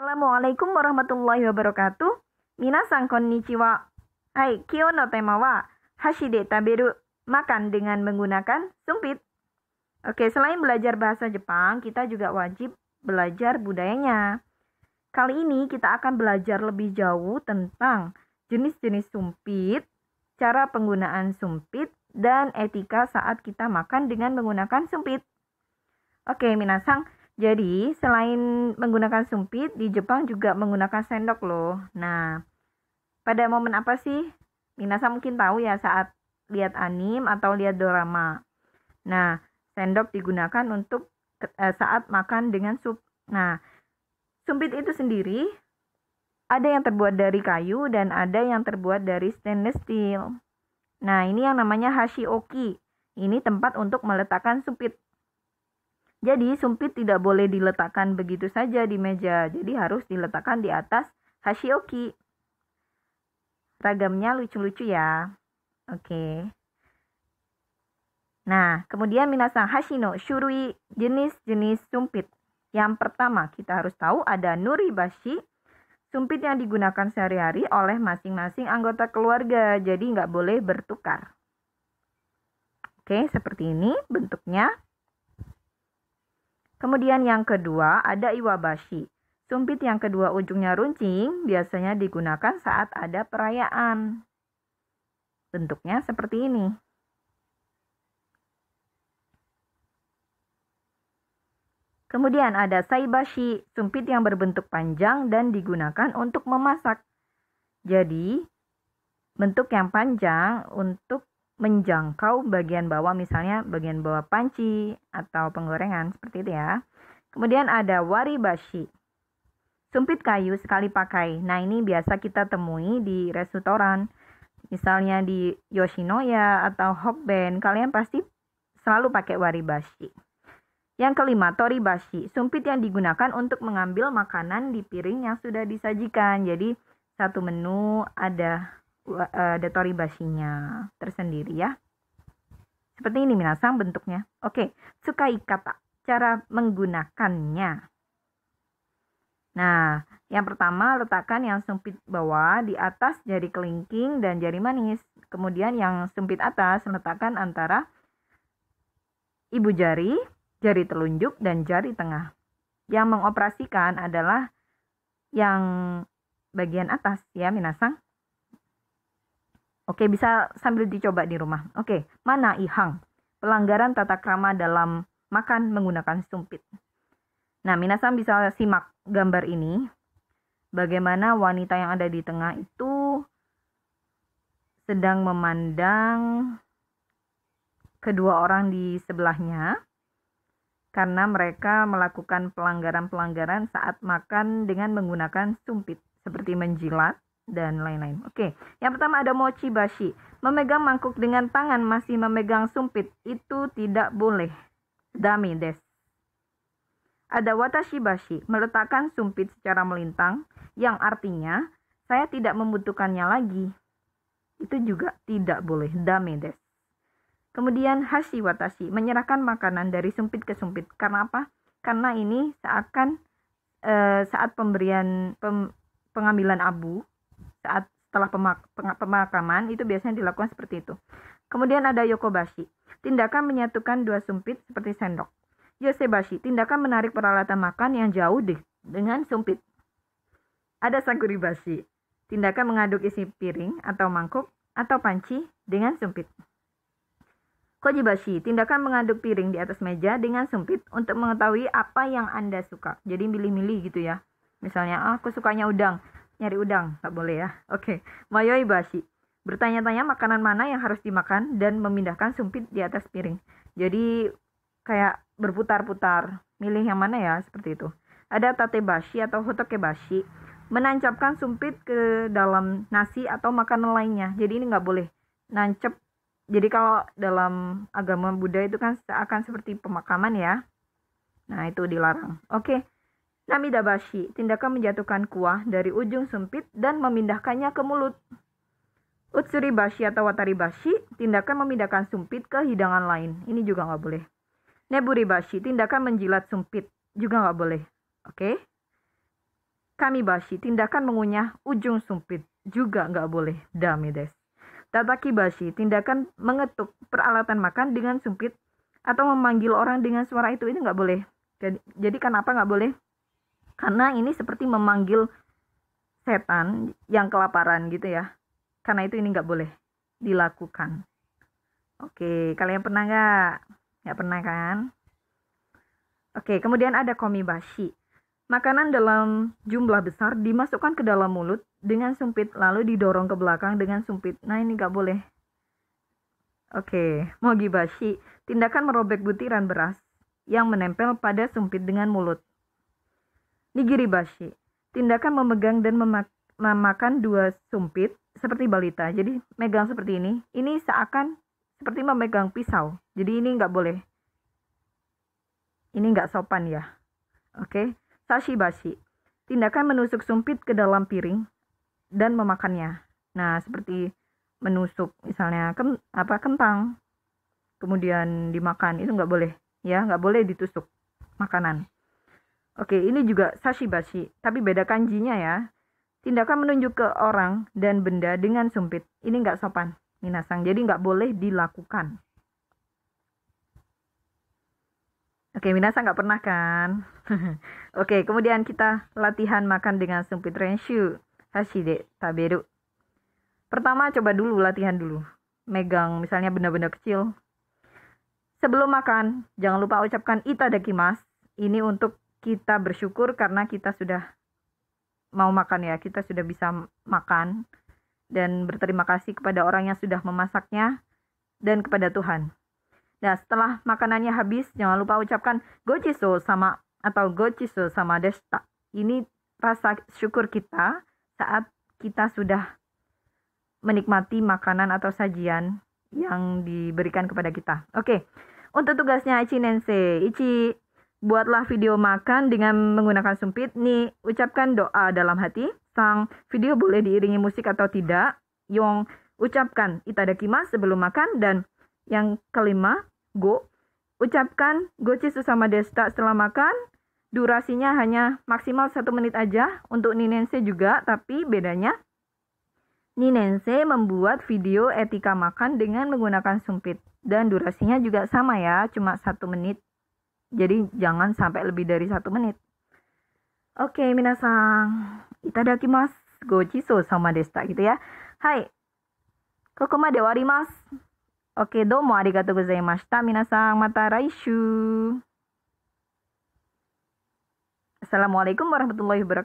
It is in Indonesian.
Assalamualaikum warahmatullahi wabarakatuh. Minasan konnichiwa. Hai, kyo no tema wa hashi de taberu, makan dengan menggunakan sumpit. Oke, selain belajar bahasa Jepang, kita juga wajib belajar budayanya. Kali ini kita akan belajar lebih jauh tentang jenis-jenis sumpit, cara penggunaan sumpit, dan etika saat kita makan dengan menggunakan sumpit. Oke, minasan. Jadi, selain menggunakan sumpit, di Jepang juga menggunakan sendok loh. Nah, pada momen apa sih? Minasan mungkin tahu ya saat lihat anime atau lihat drama. Nah, sendok digunakan untuk saat makan dengan sup. Nah, sumpit itu sendiri ada yang terbuat dari kayu dan ada yang terbuat dari stainless steel. Nah, ini yang namanya hashioki. Ini tempat untuk meletakkan sumpit. Jadi, sumpit tidak boleh diletakkan begitu saja di meja. Jadi, harus diletakkan di atas hashioki. Ragamnya lucu-lucu ya. Oke. Nah, kemudian minasan hashino shurui, jenis-jenis sumpit. Yang pertama, kita harus tahu ada nuribashi, sumpit yang digunakan sehari-hari oleh masing-masing anggota keluarga. Jadi, nggak boleh bertukar. Oke, seperti ini bentuknya. Kemudian yang kedua ada iwabashi. Sumpit yang kedua ujungnya runcing biasanya digunakan saat ada perayaan. Bentuknya seperti ini. Kemudian ada saibashi, sumpit yang berbentuk panjang dan digunakan untuk memasak. Jadi, bentuk yang panjang untuk menjangkau bagian bawah, misalnya bagian bawah panci atau penggorengan, seperti itu ya. Kemudian ada waribashi, sumpit kayu sekali pakai. Nah, ini biasa kita temui di restoran, misalnya di Yoshinoya atau Hokben, kalian pasti selalu pakai waribashi. Yang kelima, toribashi, sumpit yang digunakan untuk mengambil makanan di piring yang sudah disajikan. Jadi, satu menu ada toribashinya tersendiri ya. Seperti ini minasan bentuknya. Oke, tsukai kata, cara menggunakannya. Nah, yang pertama letakkan yang sumpit bawah di atas jari kelingking dan jari manis. Kemudian yang sumpit atas letakkan antara ibu jari, jari telunjuk, dan jari tengah. Yang mengoperasikan adalah yang bagian atas ya minasan. Oke, bisa sambil dicoba di rumah. Oke, mana ihang? Pelanggaran tata krama dalam makan menggunakan sumpit. Nah, minasan bisa simak gambar ini. Bagaimana wanita yang ada di tengah itu sedang memandang kedua orang di sebelahnya karena mereka melakukan pelanggaran-pelanggaran saat makan dengan menggunakan sumpit, seperti menjilat dan lain-lain. Oke, yang pertama ada mochibashi. Memegang mangkuk dengan tangan masih memegang sumpit, itu tidak boleh. Dame desu. Ada watashibashi, meletakkan sumpit secara melintang, yang artinya saya tidak membutuhkannya lagi. Itu juga tidak boleh. Dame desu. Kemudian hashi watashi, menyerahkan makanan dari sumpit ke sumpit. Karena apa? Karena ini saat pengambilan abu, setelah pemakaman itu biasanya dilakukan seperti itu. Kemudian ada yokobashi, tindakan menyatukan dua sumpit seperti sendok. Yosebashi, tindakan menarik peralatan makan yang jauh dengan sumpit. Ada saguribashi, tindakan mengaduk isi piring atau mangkuk atau panci dengan sumpit. Kojibashi, tindakan mengaduk piring di atas meja dengan sumpit untuk mengetahui apa yang Anda suka. Jadi milih-milih gitu ya. Misalnya, aku sukanya udang, nyari udang, nggak boleh ya. Oke. Mayoibashi, bertanya-tanya makanan mana yang harus dimakan dan memindahkan sumpit di atas piring. Jadi kayak berputar-putar, milih yang mana ya, seperti itu. Ada tatebashi atau hotokebashi, menancapkan sumpit ke dalam nasi atau makanan lainnya. Jadi ini nggak boleh nancep. Jadi kalau dalam agama Buddha itu kan seakan seperti pemakaman ya. Nah, itu dilarang. Oke. Namidabashi, tindakan menjatuhkan kuah dari ujung sumpit dan memindahkannya ke mulut. Utsuribashi atau wataribashi, tindakan memindahkan sumpit ke hidangan lain. Ini juga nggak boleh. Neburibashi, tindakan menjilat sumpit. Juga nggak boleh. Oke. Kamibashi, tindakan mengunyah ujung sumpit, juga nggak boleh. Dame desu. Tatakibashi, tindakan mengetuk peralatan makan dengan sumpit atau memanggil orang dengan suara itu nggak boleh. Jadi kenapa nggak boleh? Karena ini seperti memanggil setan yang kelaparan gitu ya. Karena itu ini nggak boleh dilakukan. Oke, kalian pernah nggak? Nggak pernah kan? Oke, kemudian ada komibashi. Makanan dalam jumlah besar dimasukkan ke dalam mulut dengan sumpit lalu didorong ke belakang dengan sumpit. Nah, ini nggak boleh. Oke, mogibashi. Tindakan merobek butiran beras yang menempel pada sumpit dengan mulut. Nigiribashi. Tindakan memegang dan memakan dua sumpit seperti balita. Jadi megang seperti ini. Ini seakan seperti memegang pisau. Jadi ini nggak boleh. Ini nggak sopan ya. Oke. Sashibashi. Tindakan menusuk sumpit ke dalam piring dan memakannya. Nah, seperti menusuk misalnya kentang. Kemudian dimakan. Itu nggak boleh. Ya, nggak boleh ditusuk makanan. Oke, ini juga sashibashi. Tapi beda kanjinya ya. Tindakan menunjuk ke orang dan benda dengan sumpit. Ini nggak sopan, minasang. Jadi nggak boleh dilakukan. Oke, minasang nggak pernah kan? Oke, kemudian kita latihan makan dengan sumpit renshu. Hashide taberu. Pertama, coba dulu latihan dulu. Megang misalnya benda-benda kecil. Sebelum makan, jangan lupa ucapkan itadakimasu. Ini untuk kita bersyukur karena kita sudah mau makan ya, kita sudah bisa makan dan berterima kasih kepada orang yang sudah memasaknya dan kepada Tuhan. Nah, setelah makanannya habis, jangan lupa ucapkan gochiso sama atau gochiso sama deshita. Ini rasa syukur kita saat kita sudah menikmati makanan atau sajian yang diberikan kepada kita. Oke, untuk tugasnya Ichi Nensei, Ichi buatlah video makan dengan menggunakan sumpit. Nih, ucapkan doa dalam hati. Sang video boleh diiringi musik atau tidak. Yong, ucapkan itadakimasu sebelum makan. Dan yang kelima, go. Ucapkan gochisu sama deshita setelah makan. Durasinya hanya maksimal 1 menit aja. Untuk Ninensei juga, tapi bedanya Ninensei membuat video etika makan dengan menggunakan sumpit. Dan durasinya juga sama ya, cuma 1 menit. Jadi jangan sampai lebih dari 1 menit. Oke, minasang. Itadakimasu. Gochiso sama deshita gitu ya. Hai. Kokomade warimasu. Oke, domo arigatou gozaimashita. Minasang, mata raishu. Assalamualaikum warahmatullahi wabarakatuh.